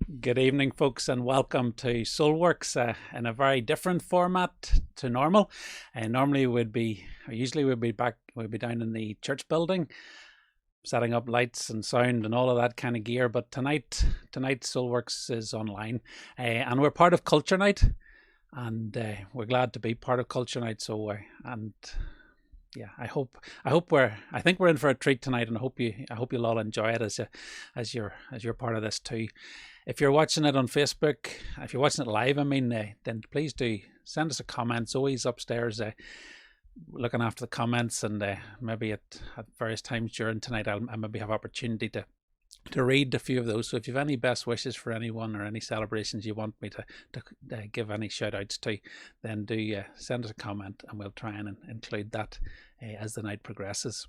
Good evening, folks, and welcome to SoulWorks in a very different format to normal. Normally we'd be down in the church building, setting up lights and sound and all of that kind of gear. But tonight SoulWorks is online, and we're part of Culture Night, and we're glad to be part of Culture Night. So I think we're in for a treat tonight, and I hope you'll all enjoy it as you're part of this too. If you're watching it on Facebook, if you're watching it live, then please do send us a comment. It's always upstairs looking after the comments, and maybe at various times during tonight I maybe have opportunity to read a few of those. So if you have any best wishes for anyone or any celebrations you want me to give any shout outs to, then do send us a comment, and we'll try and include that as the night progresses.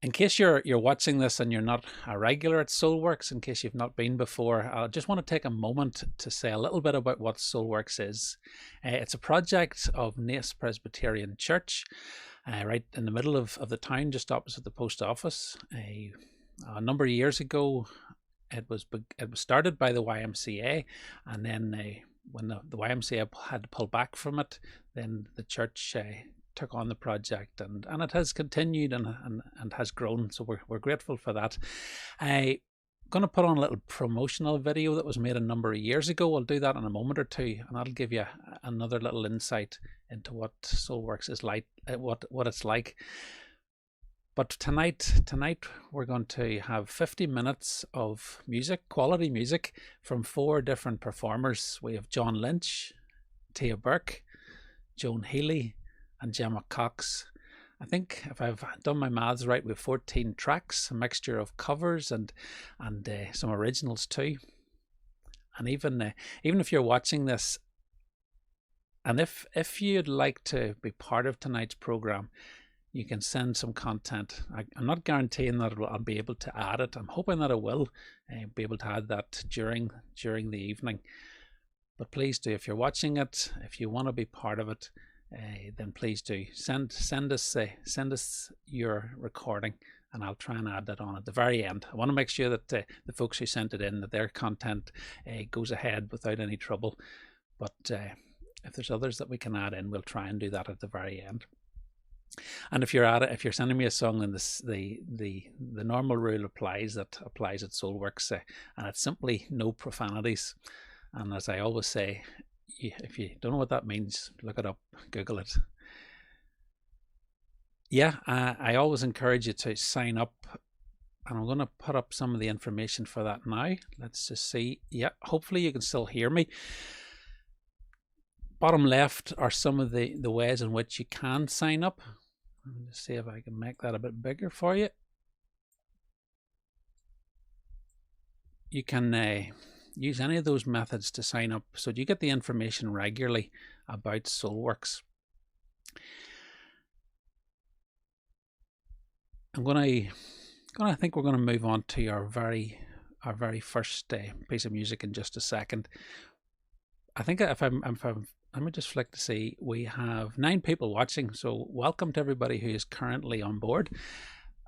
In case you're watching this and you're not a regular at SoulWorks, in case you've not been before, I just want to take a moment to say a little bit about what SoulWorks is. It's a project of Naas Presbyterian Church, right in the middle of the town, just opposite the post office. A number of years ago, it was started by the YMCA, and then when the YMCA had to pull back from it, then the church took on the project, and it has continued and has grown, so we're grateful for that. I'm going to put on a little promotional video that was made a number of years ago. I'll do that in a moment or two, and that'll give you another little insight into what SoulWorks is like, what it's like. But tonight we're going to have 50 minutes of music, quality music, from 4 different performers. We have Lynch, Burke, Joan Healy, and Gemma. I think if I've done my maths right, we have 14 tracks, a mixture of covers and some originals too. And even if you're watching this, and if you'd like to be part of tonight's program, you can send some content. I'm not guaranteeing that I'll be able to add it. I'm hoping that I will be able to add that during the evening. But please do, if you're watching it, if you want to be part of it, then please do send us your recording, and I'll try and add that on at the very end. I want to make sure that the folks who sent it in, that their content goes ahead without any trouble. But if there's others that we can add in, we'll try and do that at the very end. And if you're sending me a song, then the normal rule applies at SoulWorks, and it's simply no profanities. And as I always say, if you don't know what that means, look it up, Google it. I always encourage you to sign up, and I'm going to put up some of the information for that now. Let's just see. Yeah, hopefully you can still hear me. Bottom left are some of the ways in which you can sign up. Let me just see if I can make that a bit bigger for you. You can use any of those methods to sign up, so you get the information regularly about SoulWorks. I think we're going to move on to our very first piece of music in just a second. I think let me just flick to see. We have 9 people watching, so welcome to everybody who is currently on board.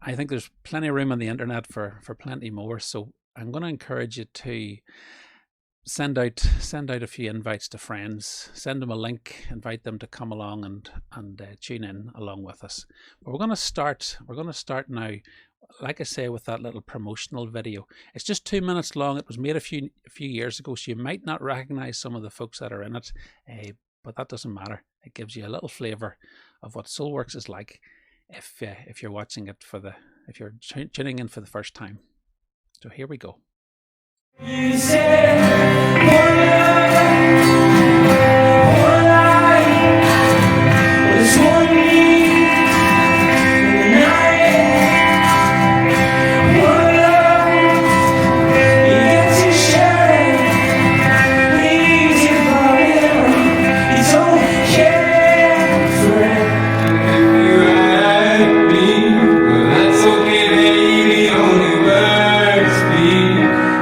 I think there's plenty of room on the internet for plenty more, so I'm going to encourage you to send out a few invites to friends, send them a link, invite them to come along and tune in along with us. But we're going to start now, like I say, with that little promotional video. It's just 2 minutes long. It was made a few years ago, so you might not recognize some of the folks that are in it, but that doesn't matter. It gives you a little flavor of what SoulWorks is like if you're watching it if you're tuning in for the first time. So here we go. You said,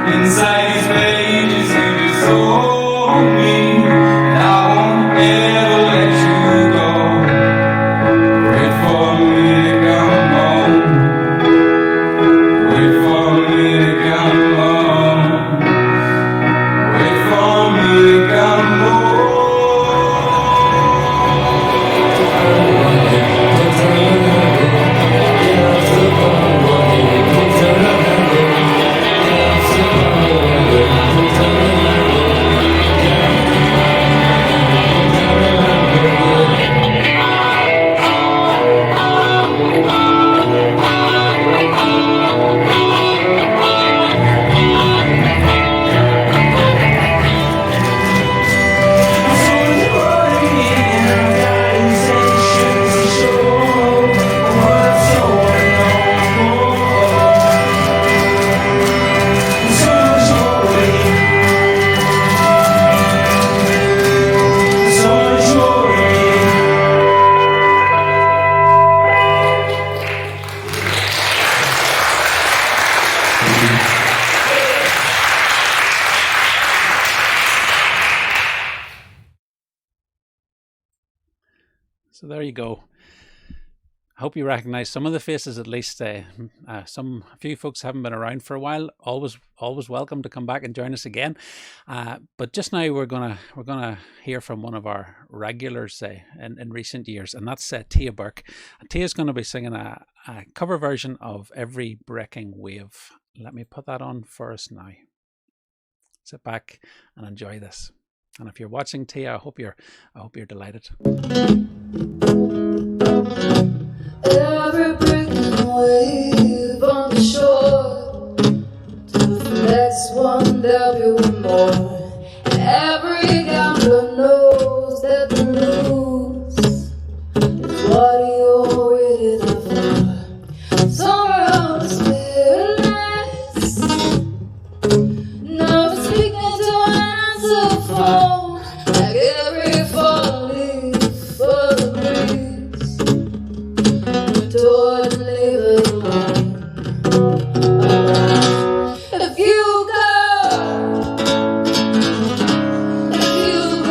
inside these pages So there you go. I hope you recognise some of the faces at least. A few folks haven't been around for a while. Always welcome to come back and join us again. But just now we're gonna hear from one of our regulars in recent years, and that's Tia Burke. Tia's going to be singing a cover version of "Every Breaking Wave." Let me put that on for us now. Sit back and enjoy this. And if you're watching, Tia, I hope you're delighted. Every breaking wave on the shore, to the next one there'll be one more. And every gambler knows that the lose is what you're really there for. Somewhere on this paradise, never speaking to an answer phone, like every fall leaf for the breeze. Don't leave it alone. If you go,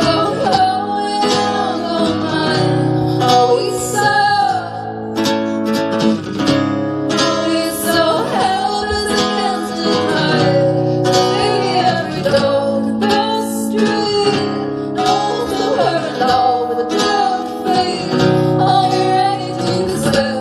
I'm gonna mind. Always so helpless against the tide. Maybe every dog in the street knows the hurt love with a dark face. Are you ready to be saved?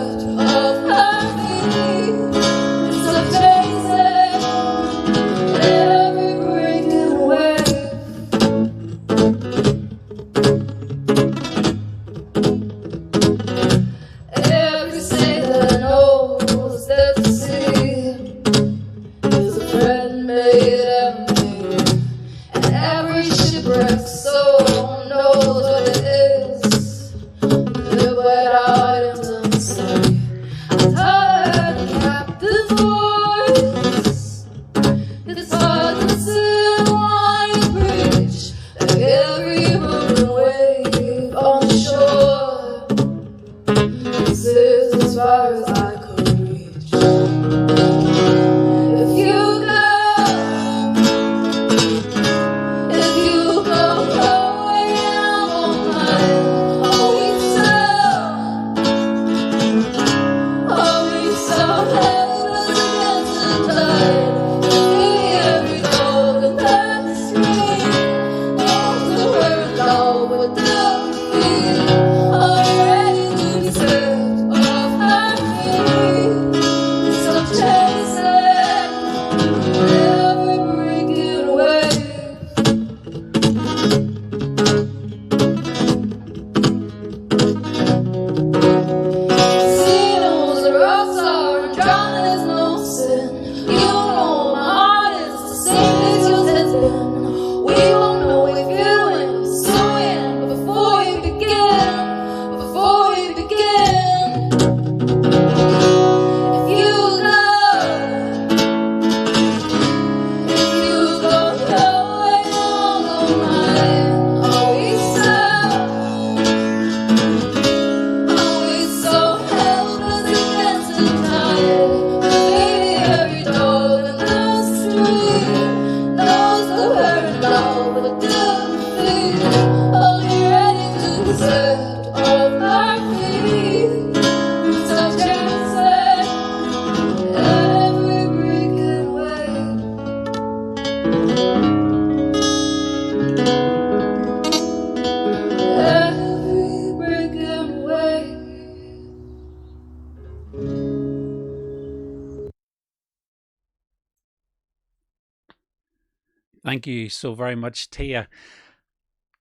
Thank you so very much, Tia.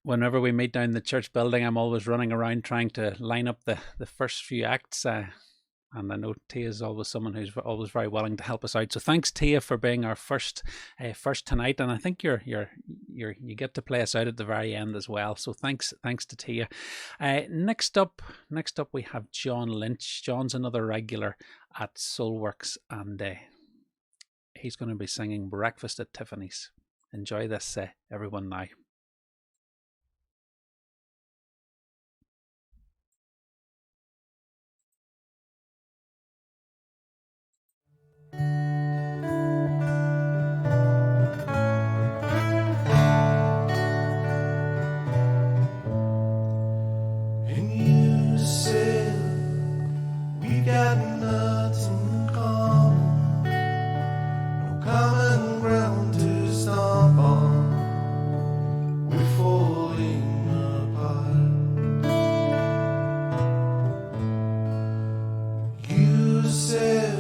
Whenever we meet down the church building, I'm always running around trying to line up the first few acts. And I know Tia is always someone who's always very willing to help us out. So thanks, Tia, for being our first tonight. And I think you get to play us out at the very end as well. So thanks to Tia. Next up we have John Lynch. John's another regular at SoulWorks, and he's going to be singing "Breakfast at Tiffany's." Enjoy this, everyone, now. In years nothing common, no common ground to stomp on. We're falling apart. You said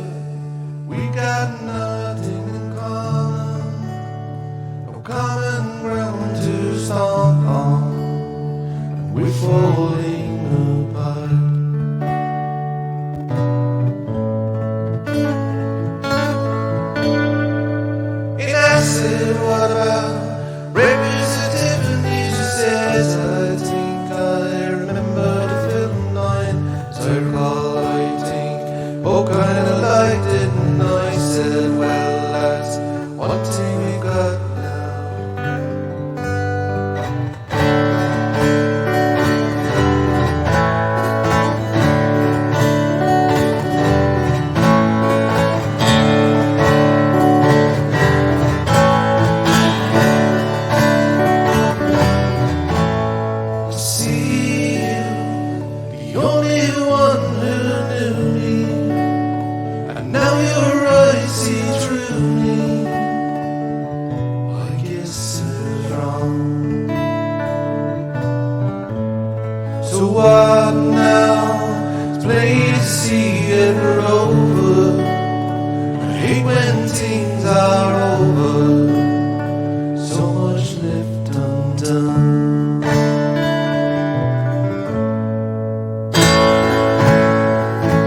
we got nothing in common, no common ground to stomp on. And we're falling apart. What about representative? She says, I think I remember the film 9. As I recall, I think, oh, kinda liked it. And I said, well, that's one thing we got now. So what now? It's plain to see that we're over. I hate when things are over. So much left undone.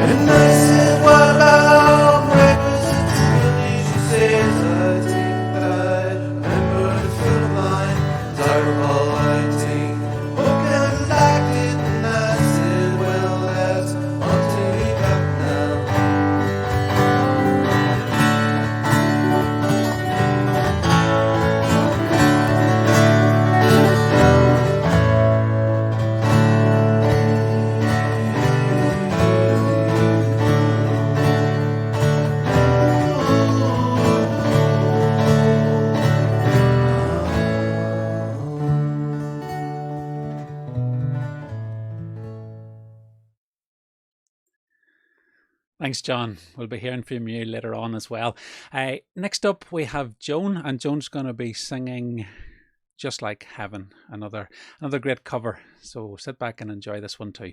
And I said, what about representative? She says, I think that I remember the film line. As I recall, I think, oh, can I like it? And I said, well, that's one thing we got now. Thanks, John. We'll be hearing from you later on as well. Next up, we have Joan, and Joan's going to be singing Just Like Heaven, another great cover. So sit back and enjoy this one too.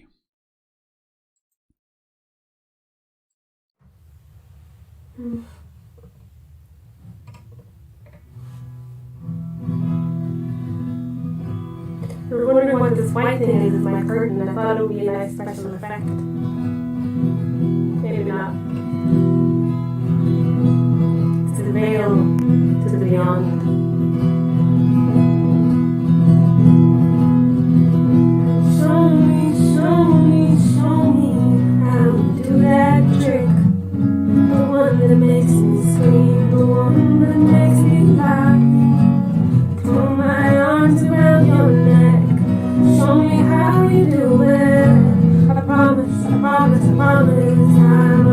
I was wondering what this white thing is my curtain. I thought it would be a nice special effect. Maybe not. It's the veil to the beyond. Show me, show me, show me how to do that trick. The one that makes me scream, the one that makes me laugh. Throw my arms around your neck. Show me how you do it. I promise, I promise, I promise I'm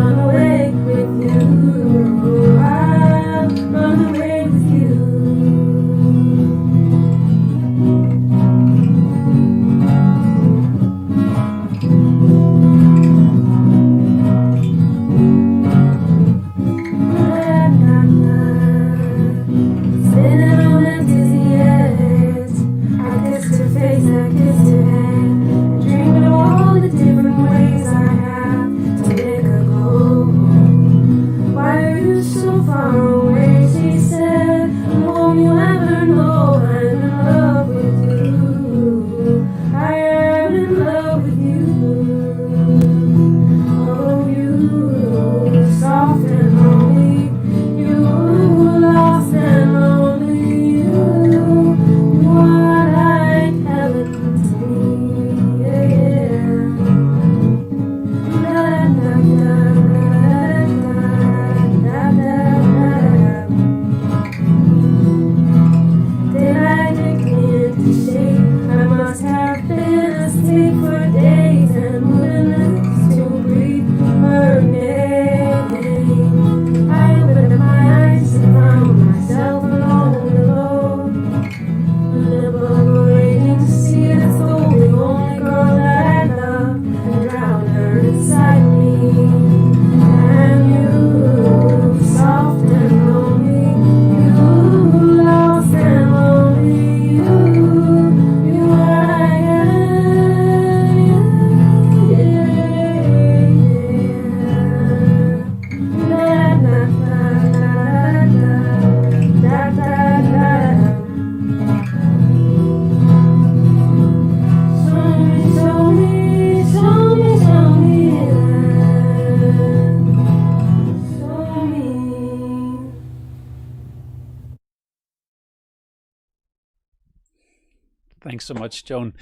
Thanks so much, Joan.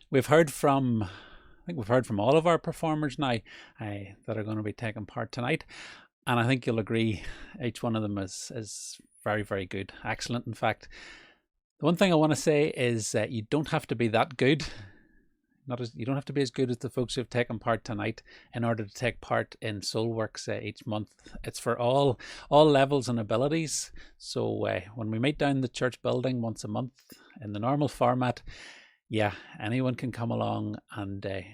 We've heard from, I think we've heard from all of our performers now that are going to be taking part tonight. And I think you'll agree, each one of them is very, very good. Excellent, in fact. The one thing I want to say is that you don't have to be that good. You don't have to be as good as the folks who've taken part tonight in order to take part in SoulWorks each month. It's for all levels and abilities. So when we meet down the church building once a month in the normal format, yeah, anyone can come along, and the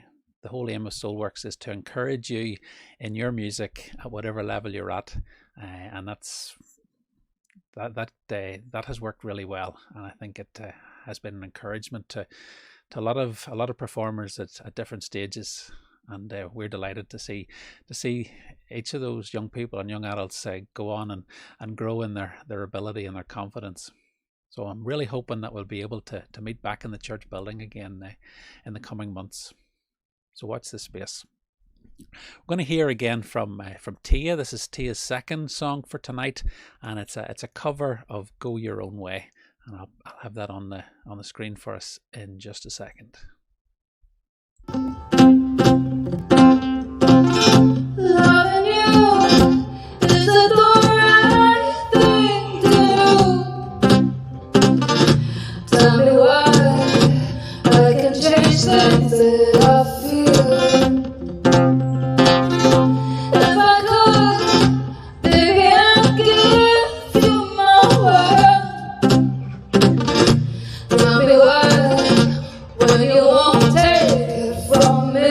whole aim of SoulWorks is to encourage you in your music at whatever level you're at, and that has worked really well, and I think it has been an encouragement to a lot of performers at different stages, and we're delighted to see each of those young people and young adults go on and grow in their ability and their confidence. So I'm really hoping that we'll be able to meet back in the church building again in the coming months. So watch this space. We're going to hear again from Tia. This is Tia's second song for tonight, and it's a cover of "Go Your Own Way." And I'll have that on the screen for us in just a second. Loving you is the right thing to do. Tell me why I can change things that I feel. If I could, baby, I'd give you my word. Tell me why when you won't take it from me.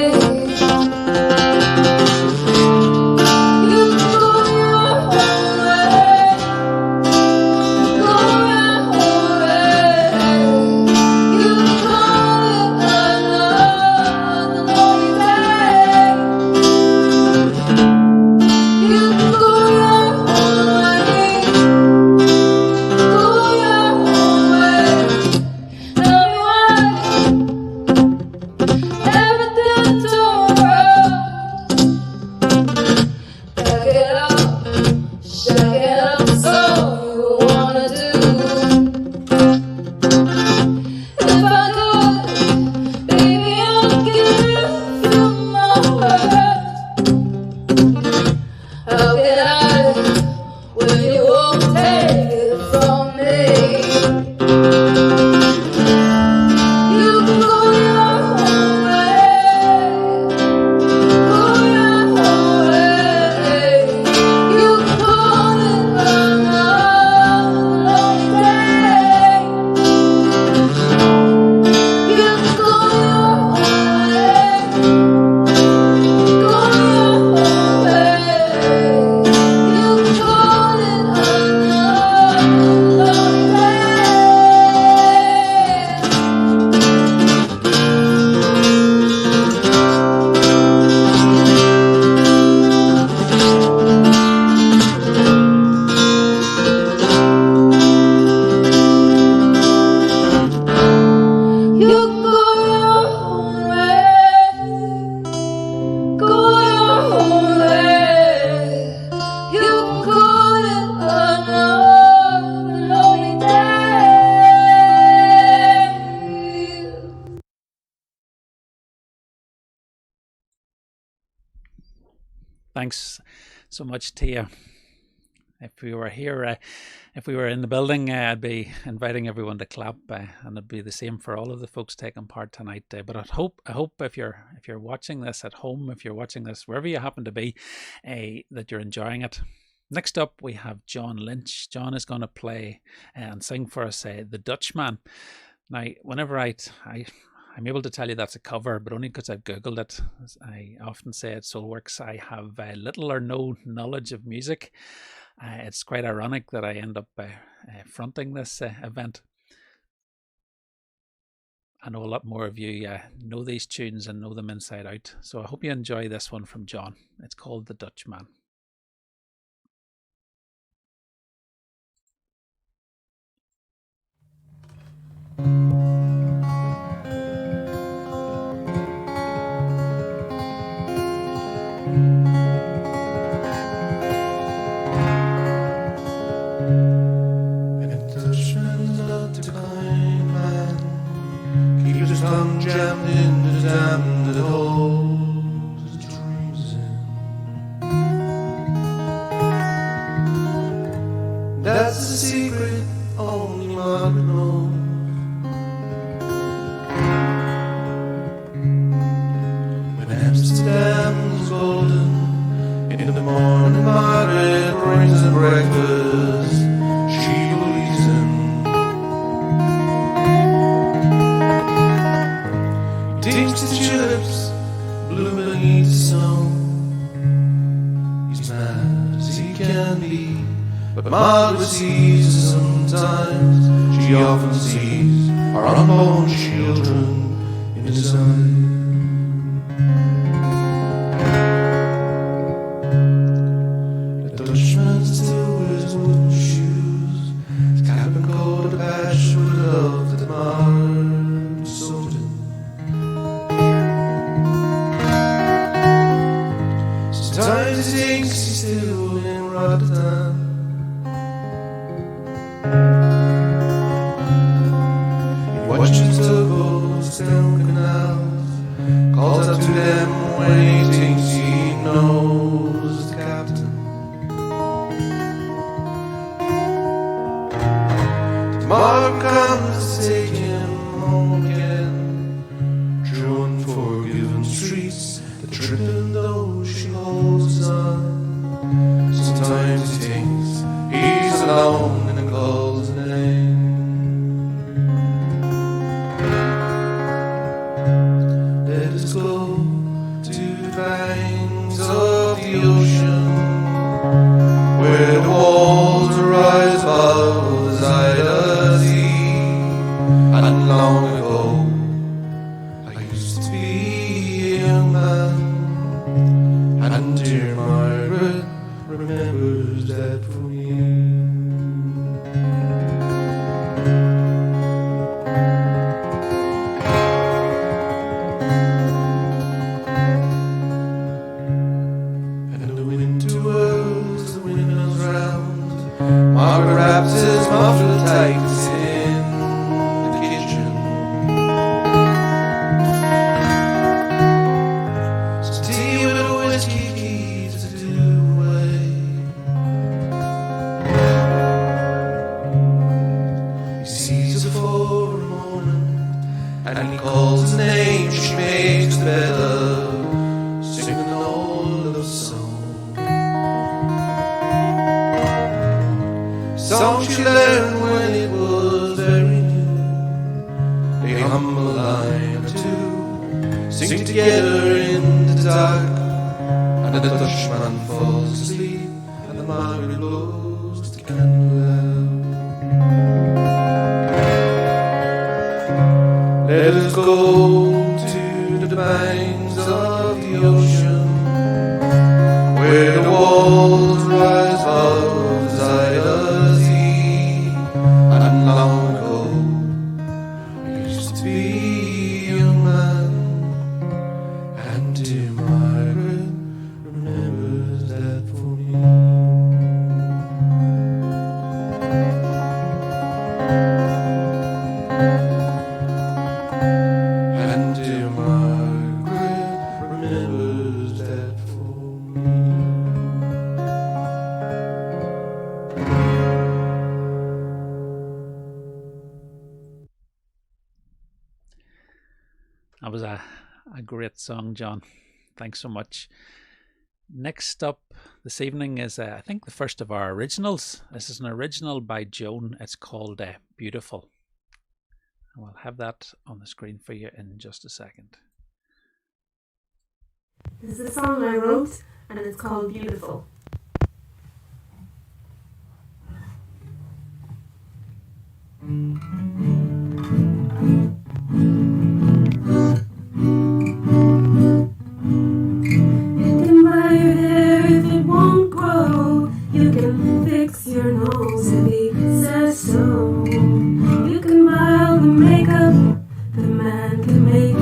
Thanks so much, Tia. If we were here, if we were in the building, I'd be inviting everyone to clap, and it'd be the same for all of the folks taking part tonight. But I hope if you're watching this at home, if you're watching this wherever you happen to be, that you're enjoying it. Next up, we have John Lynch. John is going to play and sing for us "The Dutchman." Now, whenever I'm able to tell you that's a cover, but only because I've Googled it. As I often say at SoulWorks, I have little or no knowledge of music. It's quite ironic that I end up fronting this event. I know a lot more of you know these tunes and know them inside out. So I hope you enjoy this one from John. It's called "The Dutchman." That's a secret only Margaret knows. When Amsterdam's golden, in the morning Margaret brings the breakfast she believes in. Takes the tulips bloom beneath the snow. He's mad as he can be, but Margaret sees her sometimes. She often sees her unborn children in his eyes. The Dutchman still wears wooden shoes, his cap and coat a patch with love that Margaret sewed in. Sometimes he thinks he's still in Rotterdam. He watches tugboats down canals, calls out to them when he thinks he knows the captain. Tomorrow comes to take him home again, through unforgiven streets that trip him though she holds his arm. Sometimes he thinks he's alone and he calls his name. Let us go to the banks of the ocean, where the walls rise above the Zuyder Sea. And long ago I used to be a young man, and dear Margaret remembers that for me. And the winter whirls the windmills round. Margaret wraps his muffler tight in the kitchen. Some tea with a whiskey keeps the dew away. He sees her for a moment, and he calls his name. She makes the better, singing an old love song she learned when it was very new. They hum a line or two, sing together in the dark, and the Dutchman falls asleep, and the Margaret blows the candle out. Let us go to the banks of the ocean, where the walls rise above the Zuyder Sea. And long ago I used to be a young man, and dear Margaret remembers that for me. And dear Margaret remembers that for me. That was a great song, John. Thanks so much. Next up this evening is, I think, the first of our originals. This is an original by Joan. It's called Beautiful. And we'll have that on the screen for you in just a second. This is a song I wrote, and it's called Beautiful. You can buy your hair if it won't grow. You can fix your nose if he says so. You can buy all the makeup that a man can make.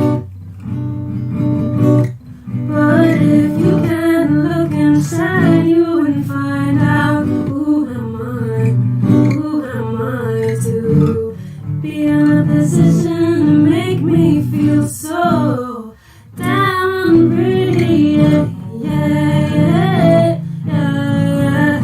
But if you can look inside you and find out who am I to be in a position to make me feel so damn pretty, yeah, yeah, yeah, yeah.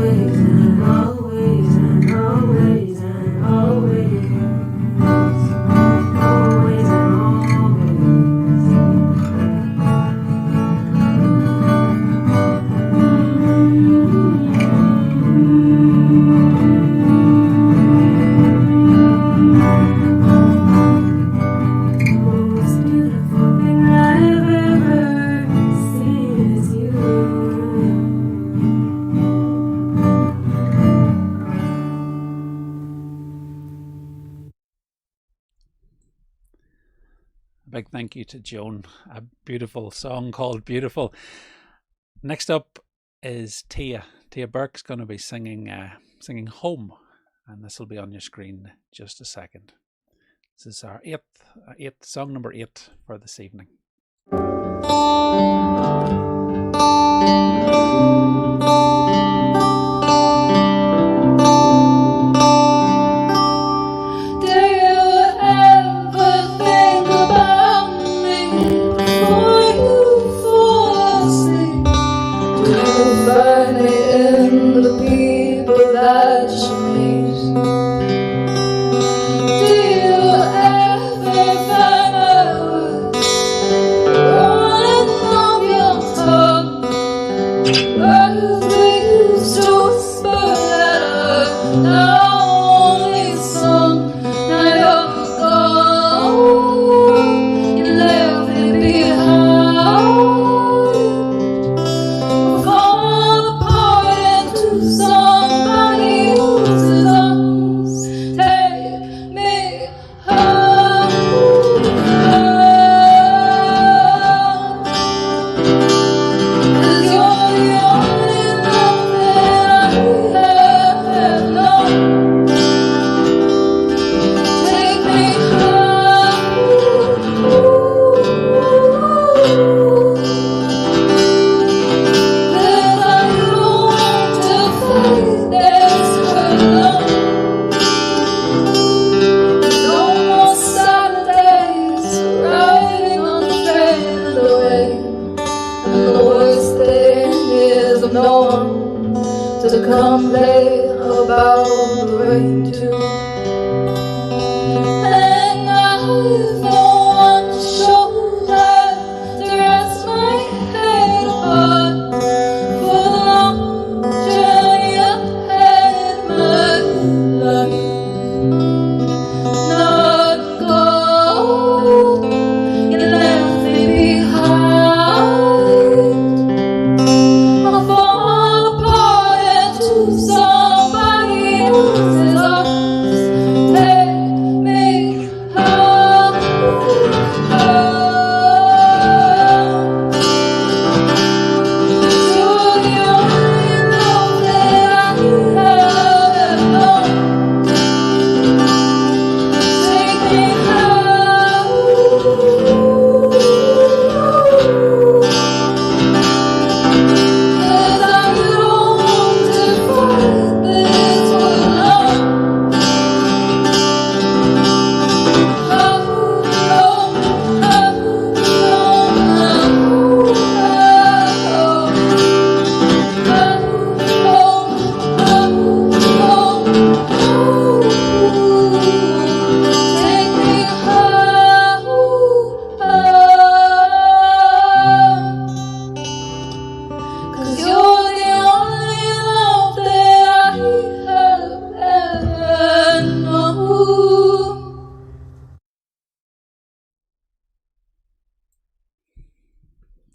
Big thank you to Joan. A beautiful song called Beautiful. Next up is Tia. Tia Burke's going to be singing Home, and this will be on your screen in just a second. This is our song number 8 for this evening.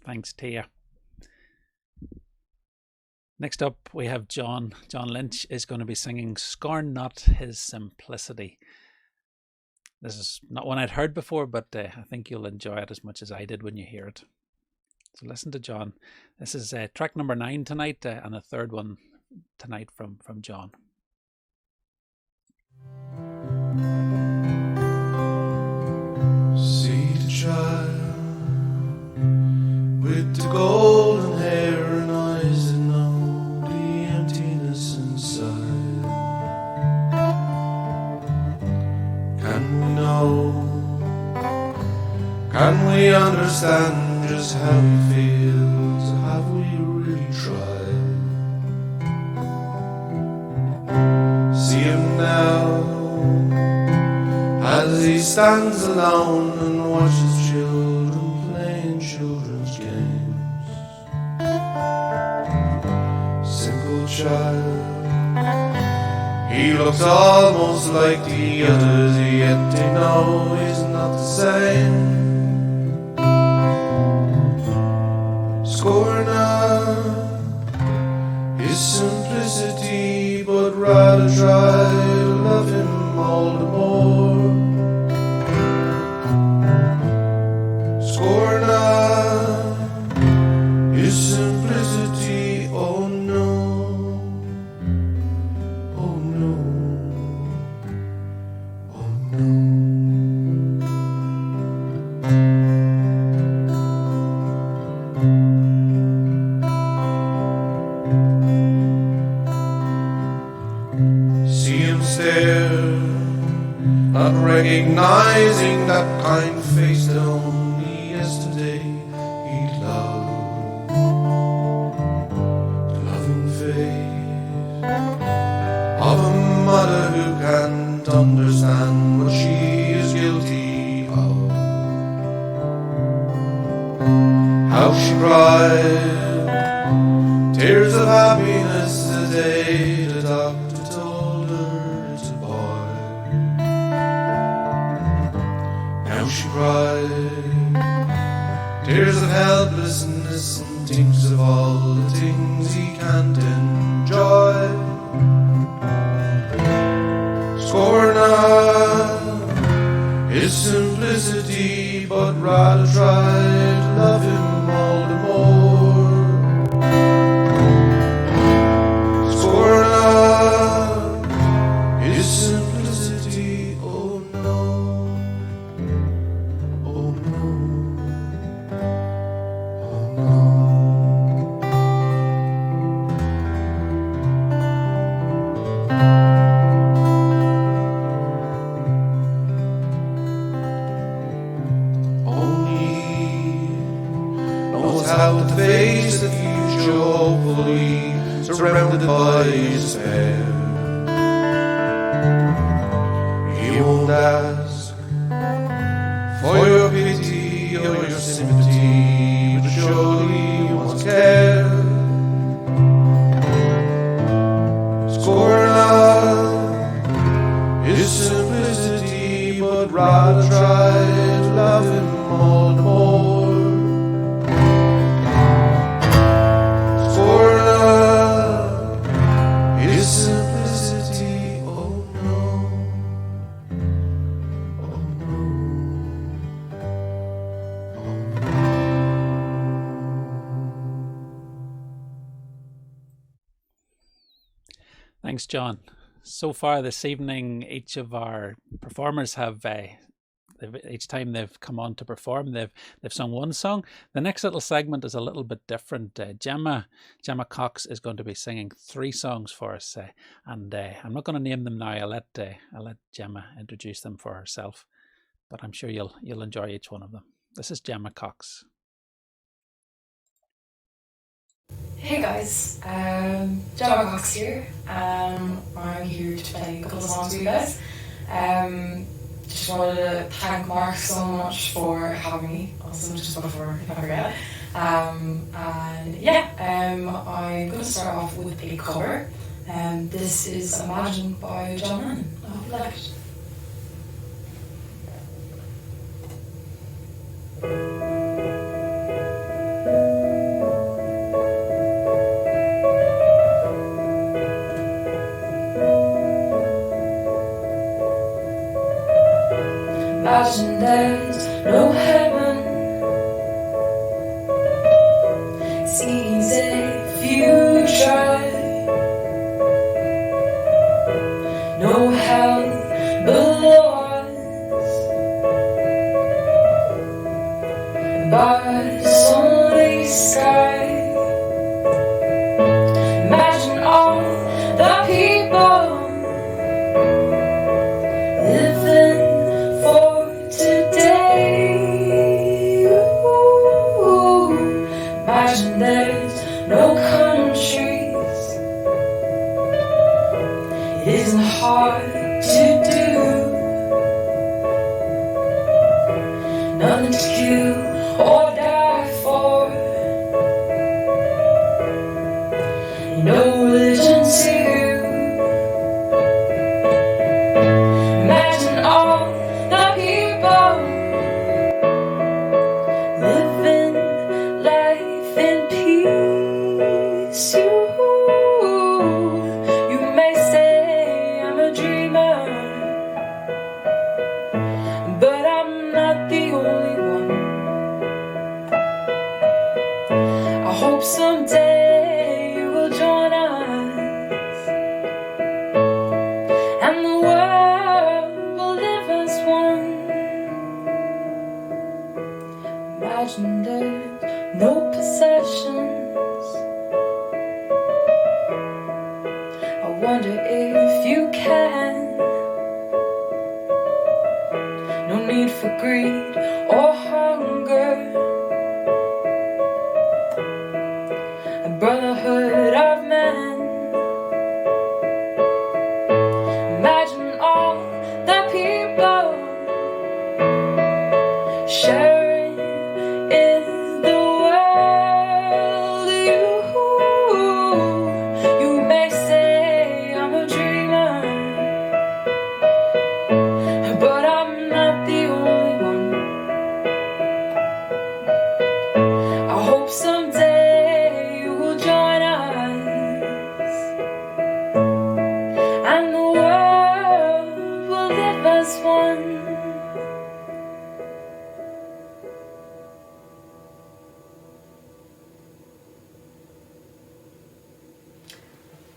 Thanks, Tia. Next up, we have Joan. John Lynch is going to be singing Scorn Not His Simplicity. This is not one I'd heard before, but I think you'll enjoy it as much as I did when you hear it. So listen to John. This is track number 9 tonight, and a third one tonight from John. See the child with the golden hair and eyes that know the emptiness inside. Can we know? Can we understand just how he feels? Have we really tried? stands alone and watches children playing children's games. Simple child, he looks almost like the others, yet they know he's not the same. Scorner his simplicity, but rather try to love him all the more. Scorner his simplicity, oh no, oh no, oh no. See him stare, not recognizing that kind face that only yesterday he loved. The loving face of a mother who can't understand what she is guilty of. How she cried tears of happiness the day the doctor told her it's a boy. Now she cried tears of helplessness and thinks of all the things he can't enjoy. Scorner his simplicity, but rather try to love him all the more. Scorner his simplicity, oh no, oh no, oh no. Only knows how to face the future, hopefully surrounded by despair. He won't ask for your pity or your sympathy, but surely he wants care. Scorner his simplicity, but rather try to love him all the more. Scorner his simplicity, oh no, oh no, oh no. Thanks, John. So far this evening, each of our performers have each time they've come on to perform, they've sung one song. The next little segment is a little bit different. Gemma Cox is going to be singing 3 songs for us, and I'm not going to name them now. I'll let Gemma introduce them for herself, but I'm sure you'll enjoy each one of them. This is Gemma Cox. Hey guys, Gemma Cox here. I'm here to play a couple of songs for you guys. Just wanted to thank Mark so much for having me, also just before I forget. I'm going to start off with a cover. This is Imagine by Joan. I hope you like it. Imagine there's no heaven. It's easy if you try. No hell below us. By sunny sky. Imagine all the people living for today. Ooh, imagine there's no countries. It isn't hard to do. wonder if you can. No need for greed or hunger, a brotherhood of men. Imagine all the people sharing in the world. You may say I'm a dreamer, but I'm not the only one. I hope someday you will join us, and the world will live as one.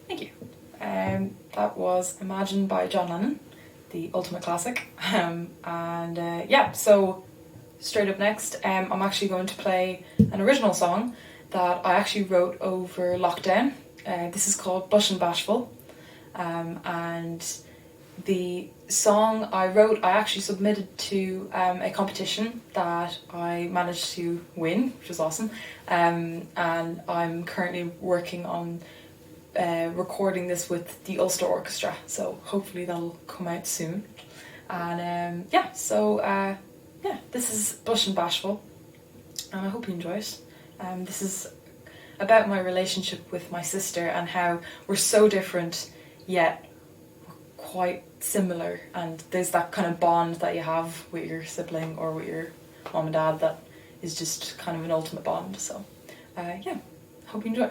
Thank you. That was Imagine by John Lennon, the ultimate classic. Yeah, so straight up next, I'm actually going to play an original song that I actually wrote over lockdown. This is called Blush and Bashful. And the song I wrote, I actually submitted to a competition that I managed to win, which was awesome. And I'm currently working on recording this with the Ulster Orchestra, so hopefully that'll come out soon. And yeah, so yeah, this is Blush and Bashful, and I hope you enjoy it. This is about my relationship with my sister and how we're so different yet quite similar, and there's that kind of bond that you have with your sibling or with your mom and dad that is just kind of an ultimate bond. So yeah, hope you enjoy.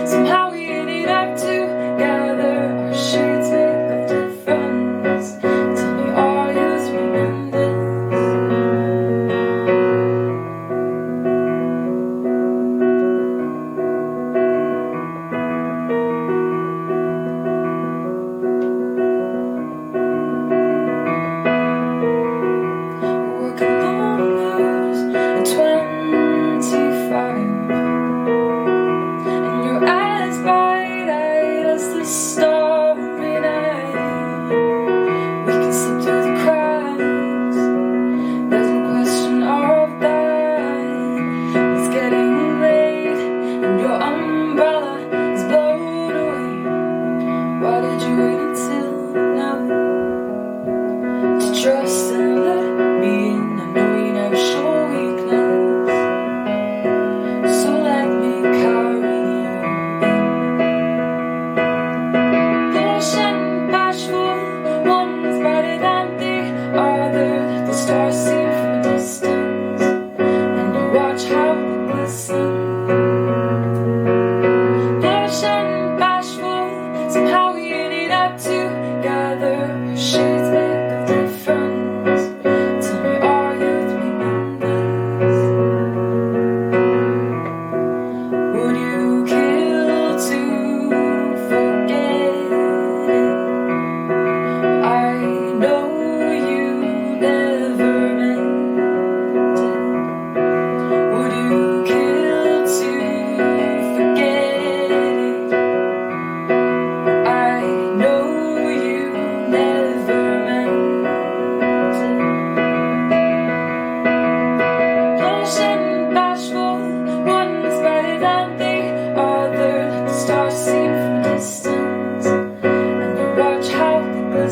Somehow we ended up together, our shades make a difference.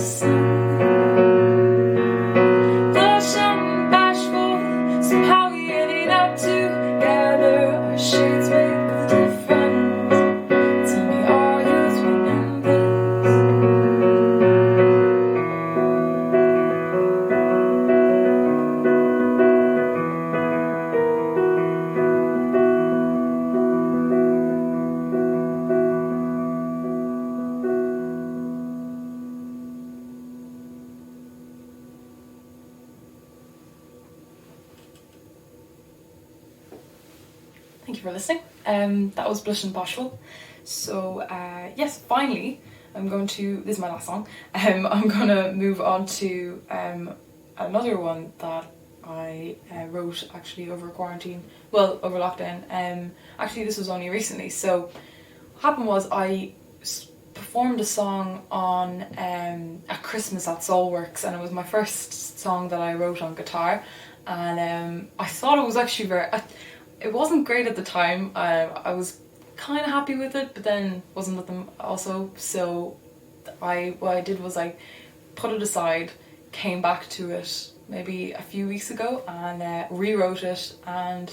sun. Blush and bashful, somehow we ended up together. Our shades make the difference. Tell me, are you feeling this? Thank you for listening. That was Blush and Bashful. So yes, finally, this is my last song. I'm gonna move on to another one that I wrote actually over quarantine, well, over lockdown. Actually this was only recently. So what happened was I performed a song on at Christmas at SoulWorks, and it was my first song that I wrote on guitar, and I thought it was actually it wasn't great at the time. I was kind of happy with it, but then wasn't with them also. So what I did was I put it aside, came back to it maybe a few weeks ago, and rewrote it. And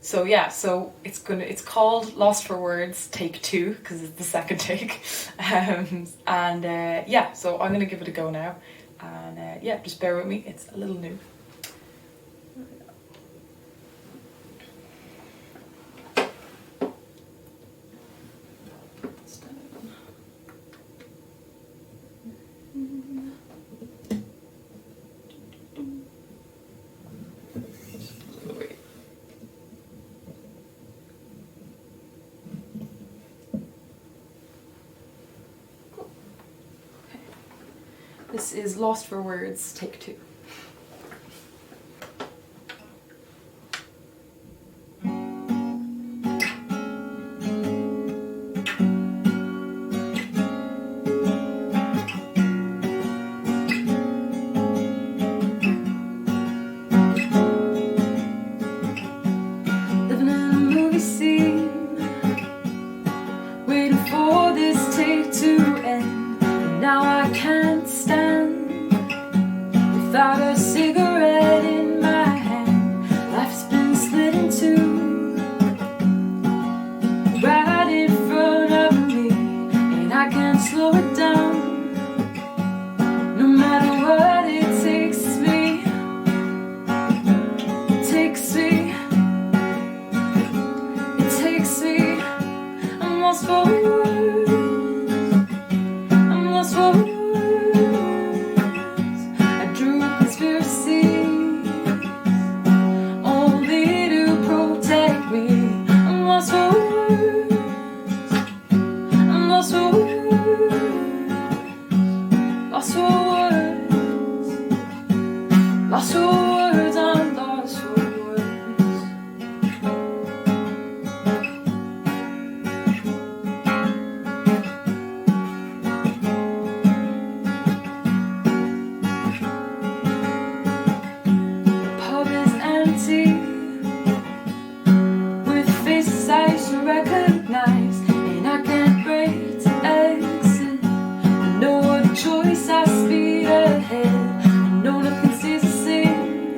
so yeah, so it's called Lost for Words Take 2, because it's the second take. Yeah, so I'm gonna give it a go now, and yeah, just bear with me. It's a little new. This is Lost for Words, Take 2. Living in a movie scene, waiting for this take to end. And now I can't stand without a cigarette in my hand. Life's been split in two, right in front of me, and I can't slow it down, no matter what it takes me. It takes me, it takes me. I'm lost for words, I'm lost for words. I drew conspiracies only to protect me. I'm lost for words, I'm lost for words, lost for words, lost for words, I'm lost for words. The pub is empty, with faces I used to recognize, and I can't break to exit. No other choice, I speed ahead. I know nothing stays the same.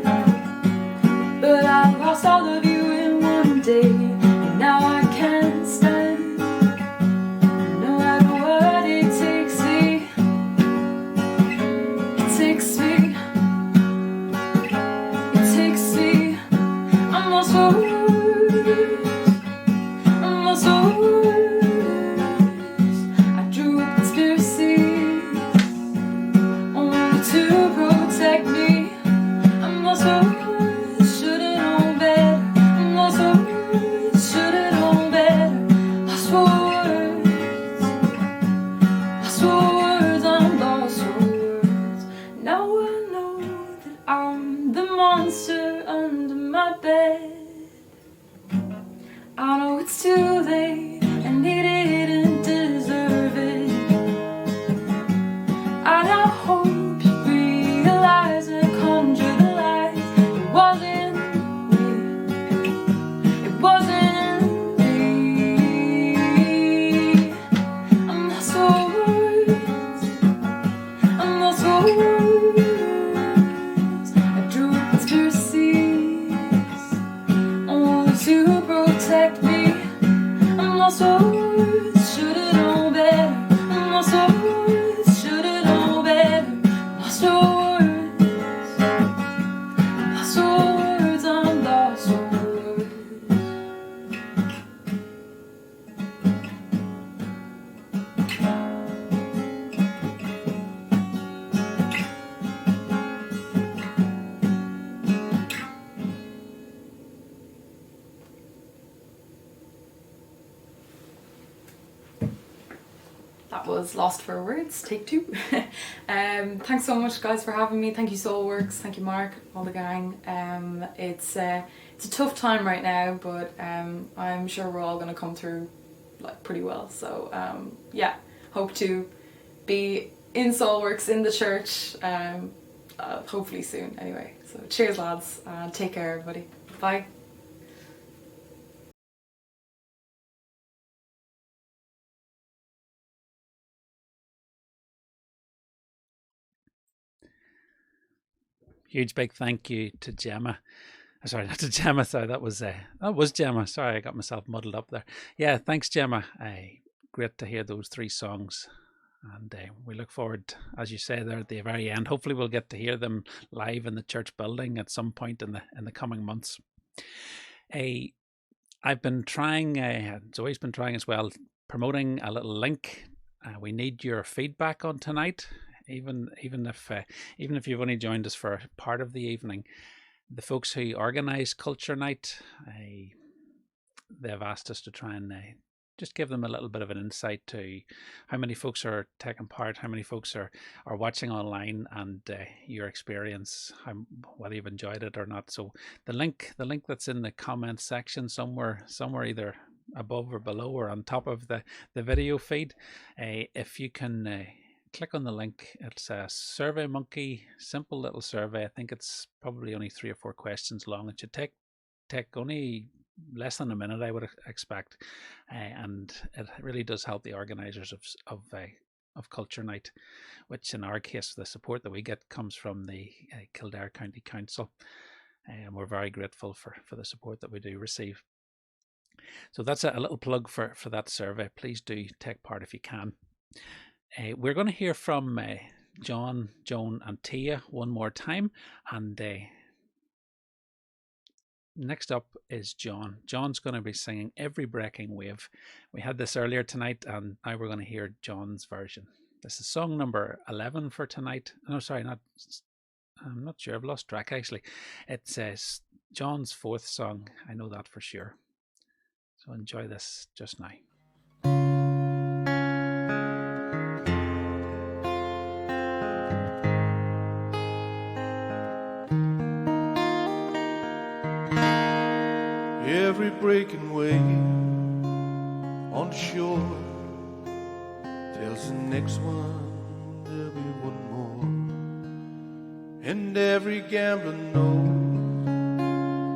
words. I drew conspiracies only to protect me. I'm lost for words, should've known better. I'm lost for words, should've known better. Lost for words, lost for words, I'm lost for words. That was Lost for Words, take 2. Thanks so much, guys, for having me. Thank you, SoulWorks. Thank you, Mark, all the gang. It's a tough time right now, but I'm sure we're all going to come through like pretty well. So yeah, hope to be in SoulWorks in the church hopefully soon. Anyway, so cheers, lads, and take care, everybody. Bye. Huge big thank you to Gemma. Sorry, not to Gemma. Sorry, that was Gemma. Sorry, I got myself muddled up there. Yeah, thanks, Gemma. Great to hear those 3 songs, and we look forward, as you say there at the very end. Hopefully, we'll get to hear them live in the church building at some point in the coming months. I've been trying. Zoe's been trying as well, promoting a little link. We need your feedback on tonight. Even if you've only joined us for part of the evening, the folks who organise Culture Night, they've asked us to try and just give them a little bit of an insight to how many folks are taking part, how many folks are watching online, and your experience, whether you've enjoyed it or not. So the link that's in the comments section somewhere either above or below or on top of the video feed, if you can click on the link. It's a SurveyMonkey, simple little survey. I think it's probably only 3 or 4 questions long. It should take only less than a minute, I would expect, and it really does help the organisers of Culture Night, which in our case, the support that we get comes from the Kildare County Council, and we're very grateful for the support that we do receive. So that's a little plug for that survey. Please do take part if you can. We're going to hear from John, Joan and Tia one more time, and next up is John. John's going to be singing Every Breaking Wave. We had this earlier tonight, and now we're going to hear John's version. This is song number 11 for tonight. No, sorry, I'm not sure. I've lost track, actually. It says John's 4th song. I know that for sure. So enjoy this just now. Every breaking wave on the shore tells the next one there'll be one more, and every gambler knows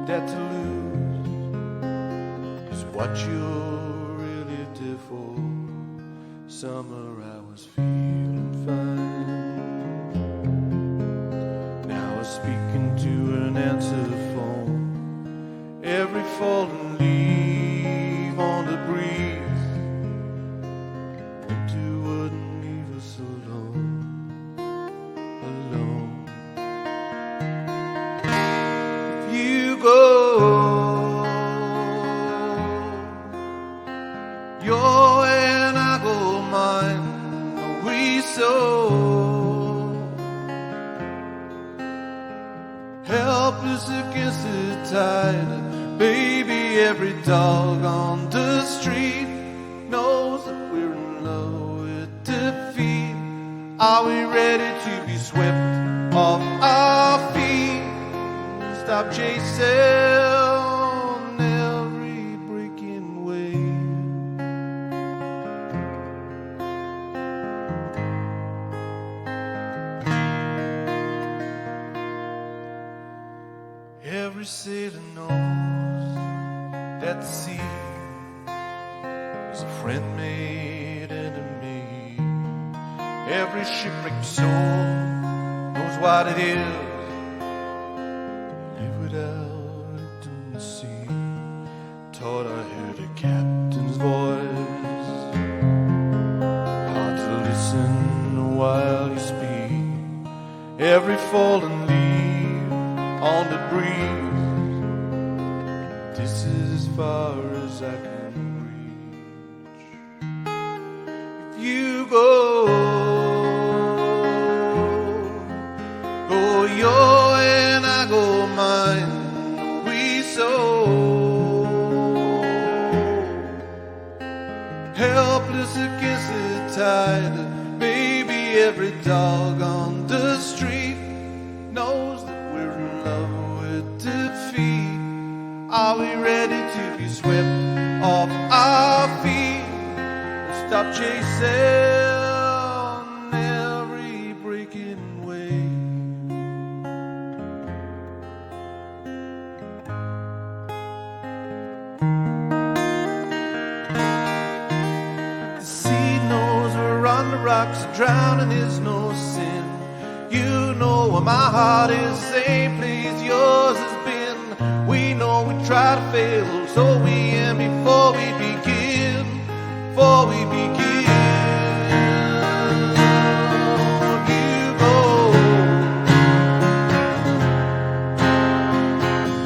that to lose is what you're really there for. Summer I was feeling fine, now I'm speaking to an answer phone. Every fallen leaf on the breeze, winter wouldn't leave us alone, alone. If you go your way and I go mine, we so helpless against the tide. Baby, every dog on the street knows that we're in love with defeat. Are we ready to be swept off our feet? Stop chasing every breaking wave. Every sailor knows that the sea is a friend made enemy. Every shipwrecked soul what it is. Live without intimacy. Thought I heard a captain's voice. Hard to listen while you speak. Every fallen leaf on the breeze. This is as far as I can reach. If you go your way and I go mine. We so helpless against the tide. Baby, every dog on the street knows that we're in love with defeat. Are we ready to be swept off our feet? Stop chasing every breaking wave. The sea knows we're on the rocks, drowning is no sin. You know where my heart is, same place yours has been. We know we try to fail, so we end before we begin. Before we begin, you go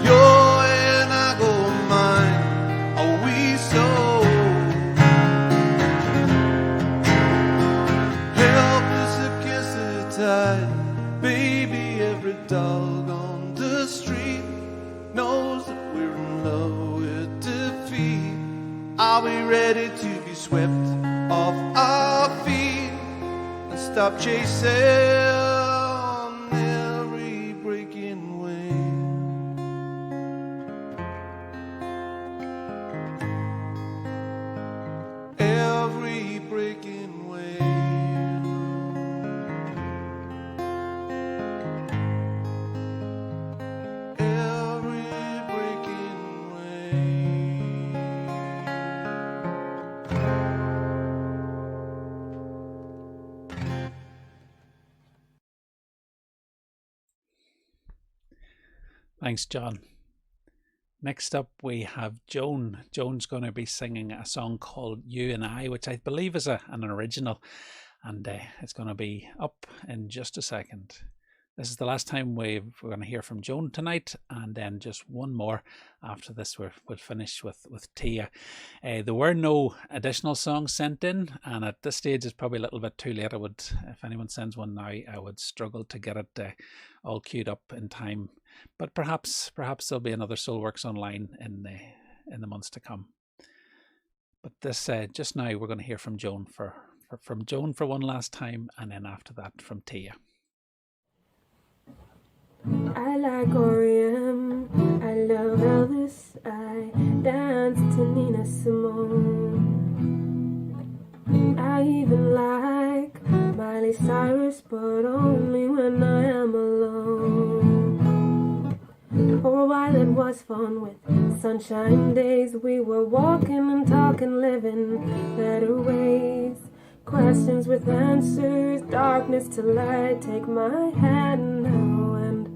your way and I go mine. Are we so helpless against the tide? Baby, every dog on the street knows that we're in love with defeat. Are we ready to be swept off our feet and stop chasing every breaking wave? Every breaking wave. Every breaking wave. Thanks, John. Next up, we have Joan. Joan's going to be singing a song called You and I, which I believe is an original, and it's going to be up in just a second. This is the last time we're going to hear from Joan tonight, and then just one more after this. We'll finish with Tia. There were no additional songs sent in, and at this stage it's probably a little bit too late. If anyone sends one now, I would struggle to get it all queued up in time. But perhaps there'll be another SoulWorks online in the months to come. But this just now we're going to hear from Joan from Joan for one last time, and then after that from Tia. I like R.E.M. I love Elvis. I dance to Nina Simone. I even like Miley Cyrus, but only when I am alone. For a while it was fun with sunshine days. We were walking and talking, living better ways. Questions with answers, darkness to light. Take my hand now and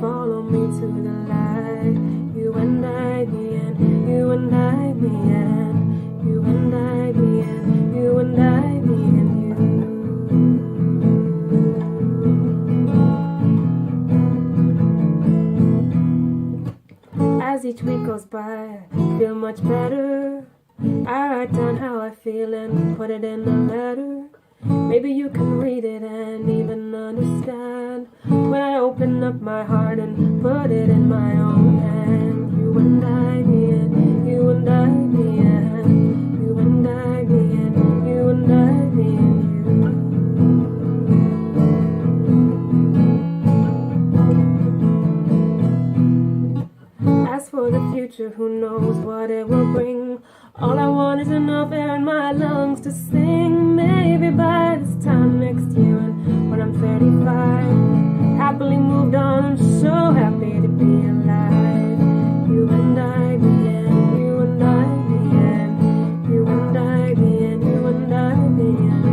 follow me to the light. You and I, me and you and I, me and you and I, me and you and I, me and you. As each week goes by, I feel much better. I write down how I feel and put it in a letter. Maybe you can read it and even understand when I open up my heart and put it in my own hand. You and I, me and you and I, me and you and I, me and you and I, me and you. As for the future, who knows what it will bring. All I want is enough air in my lungs to sing. Maybe by this time next year, and when I'm 35, happily moved on and so happy to be alive. You and I, me and you and I, me and you and I, me and you and I, me and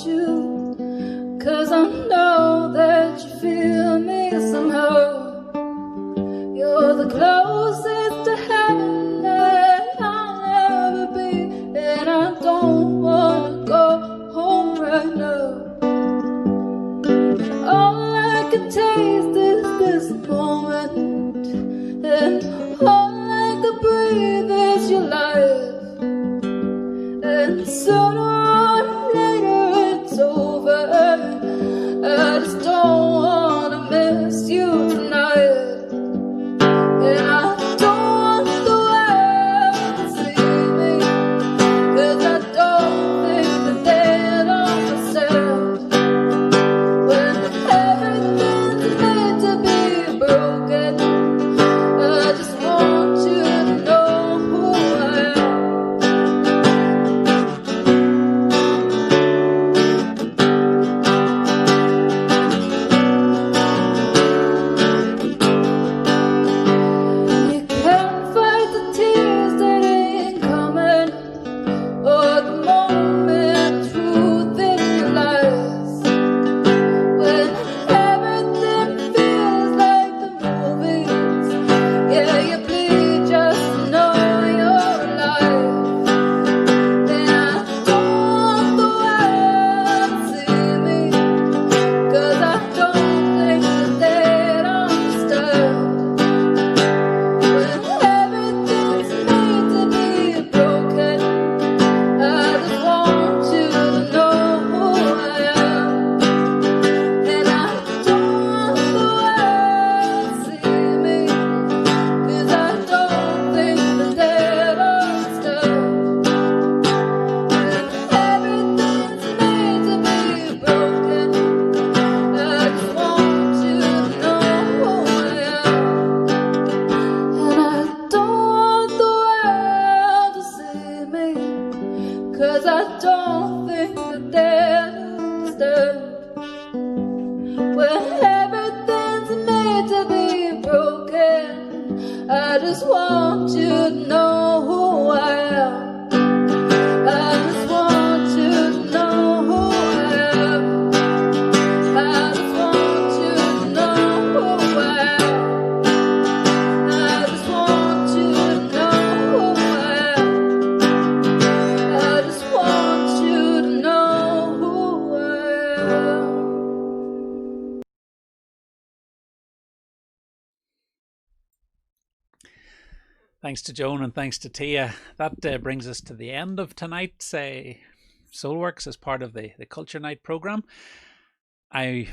you, 'cause I know that you feel me somehow. You're the closest to heaven that I'll ever be, and I don't wanna go home right now. All I can taste is this moment, and all I can breathe is your life. And sooner or later it's over. I just don't wanna miss you tonight. And I don't want the world to see me, 'cause I don't think that they'll understand. When everything's made to be broken, I just want you to know who I am. You can't fight the tears that ain't coming, or the moment truth in your lies. When everything feels like the movies, yeah, you bleed just to know you're alive. And I don't want the world to see me, 'cause I don't think that they'd understand. When everything's made to be broken, I just want you to know who I am. And I don't want the world to see me, 'cause I don't think that they'll understand. When everything's made to be broken, I just want you to know who I am. And I don't want the world to see me, 'cause I don't think that they'll understand. When everything's made to be broken, I just want you to know who I am. I just want you to know who I am. I just want you to know who I am. I just want you to know who I am. I just want you to know who I am. Thanks to Joan and thanks to Tia. That brings us to the end of tonight's SoulWorks as part of the Culture Night programme. I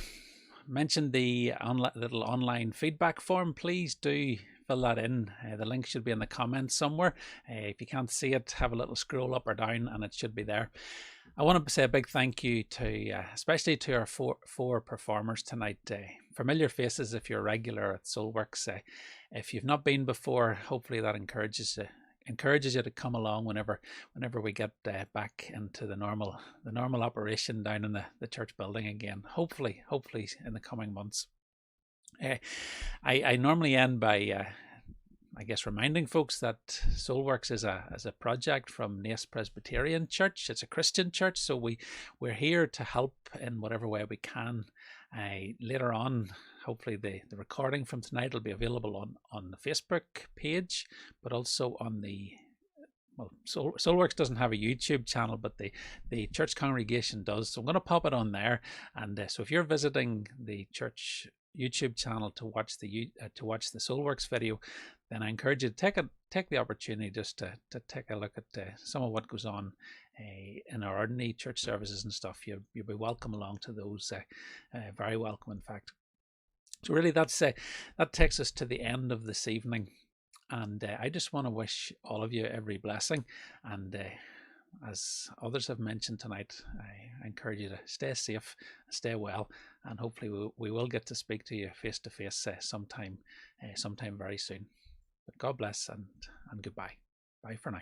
mentioned the little online feedback form. Please do fill that in. The link should be in the comments somewhere. If you can't see it, have a little scroll up or down and it should be there. I want to say a big thank you to, especially to our four performers tonight. Familiar faces if you're regular at SoulWorks. If you've not been before, hopefully that encourages you to come along whenever we get back into the normal operation down in the church building again. Hopefully in the coming months. I normally end by I guess reminding folks that SoulWorks is a project from Naas Presbyterian Church. It's a Christian church, so we're here to help in whatever way we can. Later on, hopefully the recording from tonight will be available on the Facebook page, but also on the SoulWorks doesn't have a YouTube channel, but the church congregation does. So I'm going to pop it on there, and so if you're visiting the church YouTube channel to watch the SoulWorks video, then I encourage you to take the opportunity just to take a look at some of what goes on in our ordinary church services and stuff. You'll be welcome along to those, very welcome in fact. So really that takes us to the end of this evening, and I just want to wish all of you every blessing, and as others have mentioned tonight, I encourage you to stay safe, stay well, and hopefully we will get to speak to you face to face sometime very soon. But God bless and goodbye. Bye for now.